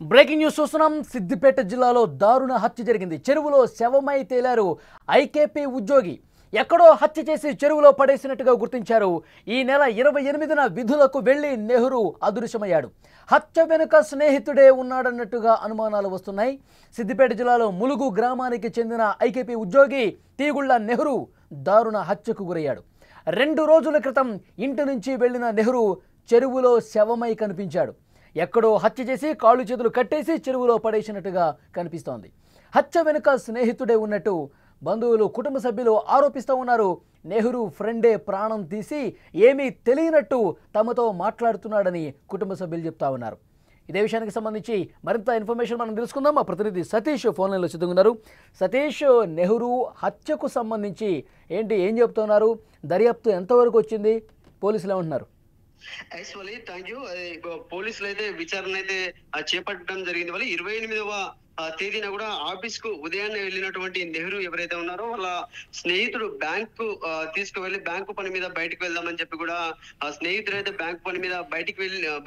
Breaking news చూస్తున్నాం. సిద్దిపేట జిల్లాలో దారుణ హత్య జరిగింది. చెరువులో శవమై తేలారు ఐకేపీ ఉద్యోగి. ఎక్కడో హత్య చేసి చెరువులో పడేసినట్టుగా గుర్తించారు. ఈ నెల 28న విధులకు వెళ్లి నెహ్రూ అదృశ్యమయ్యాడు. హత్య వెనుక స్నేహితుడే ఉన్నాడన్నట్టుగా అనుమానాలు వస్తున్నాయి. సిద్దిపేట జిల్లాలో ములుగు గ్రామానికి చెందిన ఐకేపీ ఉద్యోగి తీగుళ్ల నెహ్రూ దారుణ హత్యకు గురయ్యాడు. 2 రోజుల క్రితం ఇంటి నుంచి వెళ్లిన నెహ్రూ చెరువులో శవమై కనిపించాడు. ఎక్కడో హత్య చేసి కాళ్ళు చేతులు కట్టేసి చెరువులో పడేసినట్టుగా కనిపిస్తోంది. హత్య వెనుక స్నేహితుడే ఉన్నట్టు బంధువులు, కుటుంబ సభ్యులు ఆరోపిస్తూ ఉన్నారు. నెహ్రూ ఫ్రెండే ప్రాణం తీసి ఏమీ తెలియనట్టు తమతో మాట్లాడుతున్నాడని కుటుంబ సభ్యులు చెప్తా ఉన్నారు. ఇదే విషయానికి సంబంధించి మరింత ఇన్ఫర్మేషన్ మనం తెలుసుకుందాం. మా ప్రతినిధి సతీష్ ఫోన్ లైన్లో సిద్ధంగా ఉన్నారు. సతీష్, నెహ్రూ హత్యకు సంబంధించి ఏం చెప్తున్నారు? దర్యాప్తు ఎంతవరకు వచ్చింది? పోలీసులు ఏమంటున్నారు? Actually thank you. పోలీసులు అయితే విచారణ అయితే చేపట్టడం జరిగింది. వాళ్ళు 28వ తేదీన కూడా ఆఫీస్ కు ఉదయాన్నే వెళ్ళినటువంటి నెహ్రూ ఎవరైతే ఉన్నారో వాళ్ళ స్నేహితుడు బ్యాంకు తీసుకువెళ్లి బ్యాంకు పని మీద బయటకు వెళ్దామని చెప్పి కూడా ఆ స్నేహితుడు అయితే బ్యాంకు పని మీద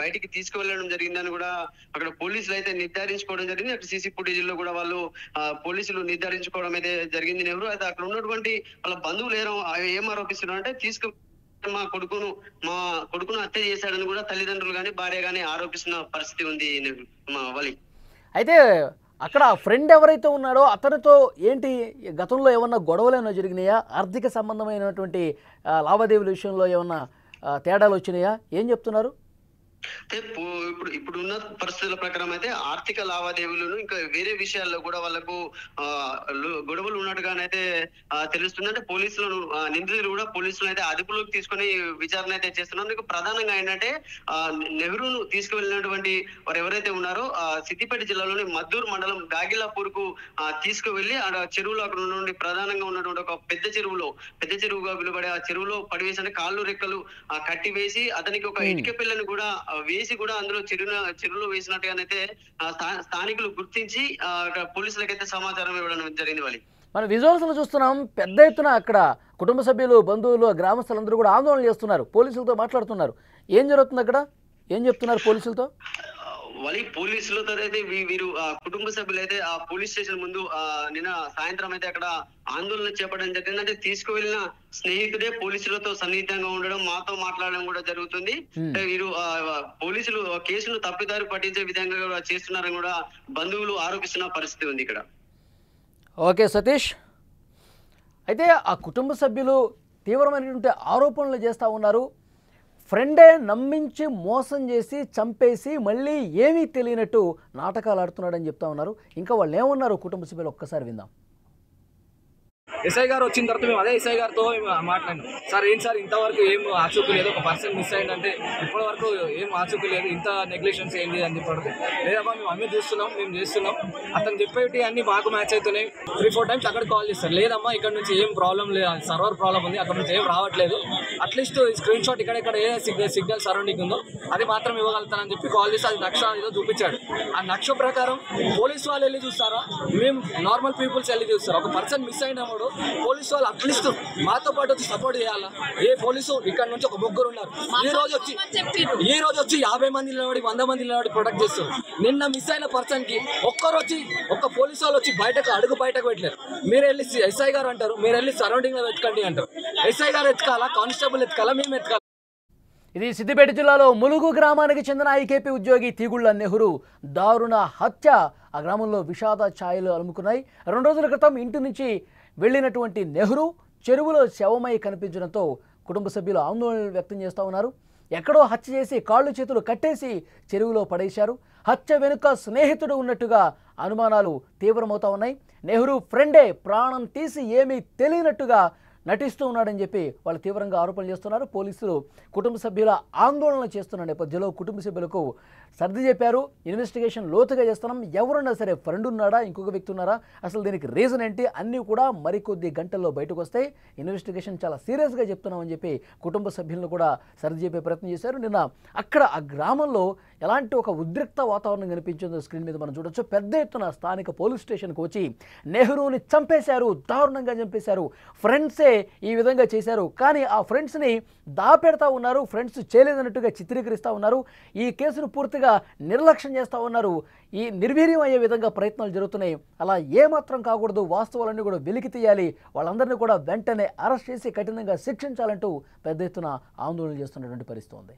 బయటికి తీసుకువెళ్ళడం జరిగిందని కూడా అక్కడ పోలీసులు అయితే నిర్ధారించుకోవడం జరిగింది. అక్కడ సీసీ ఫుటేజ్ లో కూడా వాళ్ళు పోలీసులు నిర్ధారించుకోవడం అయితే జరిగింది. నెహ్రూ అయితే అక్కడ ఉన్నటువంటి వాళ్ళ బంధువులు ఏం ఆరోపిస్తున్నారు అంటే మా కొడుకును హత్య చేశాడని కూడా తల్లిదండ్రులు గాని భార్య గాని ఆరోపిస్తున్న పరిస్థితి ఉంది మా వలి. అయితే అక్కడ ఫ్రెండ్ ఎవరైతే ఉన్నాడో అతనితో గతంలో ఏమన్నా గొడవలు ఏమైనా జరిగినాయా? ఆర్థిక సంబంధమైనటువంటి లావాదేవీల విషయంలో ఏమన్నా తేడాలు వచ్చినాయా? ఏం చెప్తున్నారు? ఇప్పుడున్న పరిస్థితుల ప్రకారం అయితే ఆర్థిక లావాదేవీలను ఇంకా వేరే విషయాల్లో కూడా వాళ్ళకు గొడవలు ఉన్నట్టుగానైతే తెలుస్తుంది. అంటే పోలీసులను నిందితులు కూడా పోలీసులు అయితే అదుపులోకి తీసుకొని విచారణ అయితే చేస్తున్నారు. ఇంకా ప్రధానంగా ఏంటంటే నెహ్రూను తీసుకువెళ్ళినటువంటి వారు ఎవరైతే ఉన్నారో సిద్దిపేట జిల్లాలోని మద్దూరు మండలం గాగిలాపూర్ కు తీసుకువెళ్లి ఆ చెరువులో అక్కడ ఉన్నటువంటి ప్రధానంగా ఉన్నటువంటి ఒక పెద్ద చెరువుగా పిలువబడే ఆ చెరువులో పడివేసి కాళ్ళు రెక్కలు కట్టి వేసి అతనికి ఒక ఇటుక పిల్లను కూడా వేసి కూడా అందులో చెరువులో వేసినట్టుగానైతే స్థానికులు గుర్తించి పోలీసులకైతే సమాచారం ఇవ్వడం జరిగింది. వాళ్ళు మన విజువల్స్ లో చూస్తున్నాం. పెద్ద ఎత్తున అక్కడ కుటుంబ సభ్యులు, బంధువులు, గ్రామస్తులందరూ కూడా ఆందోళన చేస్తున్నారు. పోలీసులతో మాట్లాడుతున్నారు. ఏం జరుగుతుంది అక్కడ? ఏం చెప్తున్నారు పోలీసులతో? వాళ్ళ పోలీసులతో అయితే వీరు కుటుంబ సభ్యులు అయితే ఆ పోలీస్ స్టేషన్ ముందు నిన్న సాయంత్రం అయితే అక్కడ ఆందోళన చేపట్టడం జరిగింది. అంటే తీసుకువెళ్ళిన స్నేహితుడే పోలీసులతో సన్నిహితంగా ఉండడం, మాతో మాట్లాడడం కూడా జరుగుతుంది. వీరు పోలీసులు కేసును తప్పిదారి పట్టించే విధంగా చేస్తున్నారని కూడా బంధువులు ఆరోపిస్తున్న పరిస్థితి ఉంది ఇక్కడ. ఓకే సతీష్, అయితే ఆ కుటుంబ సభ్యులు తీవ్రమైనటువంటి ఆరోపణలు చేస్తూ ఉన్నారు. ఫ్రెండే నమ్మించి మోసం చేసి చంపేసి మళ్ళీ ఏమీ తెలియనట్టు నాటకాలు ఆడుతున్నాడని చెప్తా ఉన్నారు. ఇంకా వాళ్ళు ఏమన్నారు కుటుంబ సభ్యులు ఒక్కసారి విందాం. ఎస్ఐ గారు వచ్చిన తర్వాత మేము అదే ఎస్ఐ గారితో మాట్లాడినాం. సార్ ఏంటి సార్ ఇంతవరకు ఏం ఆచూకీ లేదు, ఒక పర్సన్ మిస్ అయిందంటే ఇప్పటి వరకు ఏం ఆచూకీ లేదు, ఇంత నెగ్లిజెన్స్ ఏంటి అని చెప్పాడు. లేదమ్మా మేము అన్నీ చూస్తున్నాం, మేము చేస్తున్నాం, అతను చెప్పేటి అన్ని బాగా మ్యాచ్ అవుతున్నాయి. 3-4 టైమ్స్ అక్కడ కాల్ చేస్తారు. లేదమ్మా ఇక్కడ నుంచి ఏం ప్రాబ్లం లేదు, సర్వర్ ప్రాబ్లం ఉంది, అక్కడ నుంచి ఏం రావట్లేదు, అట్లీస్ట్ స్క్రీన్ షాట్ ఇక్కడ ఏ సిగ్నల్ సరౌండింగ్ ఉందో అది మాత్రం ఇవ్వగలుగుతానని చెప్పి కాల్ చేసి అది నక్ష ఏదో చూపించాడు. ఆ నక్ష ప్రకారం పోలీసు వాళ్ళు వెళ్ళి చూస్తారా, మేము నార్మల్ పీపుల్స్ వెళ్ళి చూస్తారు. ఒక పర్సన్ మిస్ అయినప్పుడు పోలీసు వాళ్ళు అట్లీస్ట్ మాతో పాటు వచ్చి సపోర్ట్ చేయాలా? ఏ పోలీసు ఇక్కడ నుంచి ఒక 3 ఉన్నారు, ఈ రోజు వచ్చి 50 మంది నిలబడి 100 మంది నిలబడి ప్రొటెక్ట్ చేస్తారు. నిన్న మిస్ అయిన పర్సన్ కి ఒక్క పోలీసు వాళ్ళు వచ్చి బయటకు పెట్టలేరు. మీరు వెళ్ళి ఎస్ఐ గారు అంటారు, మీరు వెళ్ళి సరౌండింగ్ లో వెతకండి అంటారు. ఎస్ఐ గారు ఎత్తుకాలా, కానిస్టేబుల్ ఎత్తుకాలా, మేము ఎత్తుకాలా? ఇది సిద్దిపేట జిల్లాలో ములుగు గ్రామానికి చెందిన ఐకేపీ ఉద్యోగి తీగుళ్ల నెహ్రూ దారుణ హత్య ఆ గ్రామంలో విషాద ఛాయలు అలుముకున్నాయి. 2 రోజుల క్రితం ఇంటి నుంచి వెళ్ళినటువంటి నెహ్రూ చెరువులో శవమై కనిపించడంతో కుటుంబ సభ్యులు ఆందోళన వ్యక్తం చేస్తూ ఉన్నారు. ఎక్కడో హత్య చేసి కాళ్ళు చేతులు కట్టేసి చెరువులో పడేశారు. హత్య వెనుక స్నేహితుడు ఉన్నట్టుగా అనుమానాలు తీవ్రమవుతా ఉన్నాయి. నెహ్రూ ఫ్రెండే ప్రాణం తీసి ఏమీ తెలియనట్టుగా నటిస్తూ ఉన్నాడని చెప్పి వాళ్ళు తీవ్రంగా ఆరోపణలు చేస్తున్నారు. పోలీసులు కుటుంబ సభ్యుల ఆందోళన చేస్తున్న నేపథ్యంలో కుటుంబ సభ్యులకు సర్ది చెప్పారు. ఇన్వెస్టిగేషన్ లోతుగా చేస్తున్నాం, ఎవరున్నా సరే ఫ్రెండ్ ఉన్నాడా, ఇంకొక వ్యక్తి ఉన్నారా, అసలు దీనికి రీజన్ ఏంటి, అన్నీ కూడా మరికొద్ది గంటల్లో బయటకు వస్తాయి. ఇన్వెస్టిగేషన్ చాలా సీరియస్గా చెప్తున్నామని చెప్పి కుటుంబ సభ్యులను కూడా సర్ది చెప్పే ప్రయత్నం చేశారు. నిన్న అక్కడ ఆ గ్రామంలో ఎలాంటి ఒక ఉద్రిక్త వాతావరణం కనిపించిందో స్క్రీన్ మీద మనం చూడొచ్చు. పెద్ద ఎత్తున స్థానిక పోలీస్ స్టేషన్కి వచ్చి నెహ్రూని చంపేశారు, దారుణంగా చంపేశారు. ఫ్రెండ్సే ఈ విధంగా చేశారు. కానీ ఆ ఫ్రెండ్స్ని దాపెడతా ఉన్నారు, ఫ్రెండ్స్ చేయలేదన్నట్టుగా చిత్రీకరిస్తూ ఉన్నారు. ఈ కేసును పూర్తిగా నిర్లక్ష్యం చేస్తూ ఉన్నారు. ఈ నిర్వీర్యం అయ్యే విధంగా ప్రయత్నాలు జరుగుతున్నాయి. అలా ఏమాత్రం కాకూడదు, వాస్తవాలన్నీ కూడా వెలికి తీయాలి, వాళ్ళందరినీ కూడా వెంటనే అరెస్ట్ చేసి కఠినంగా శిక్షించాలంటూ పెద్ద ఎత్తున ఆందోళన చేస్తున్నటువంటి పరిస్థితి ఉంది.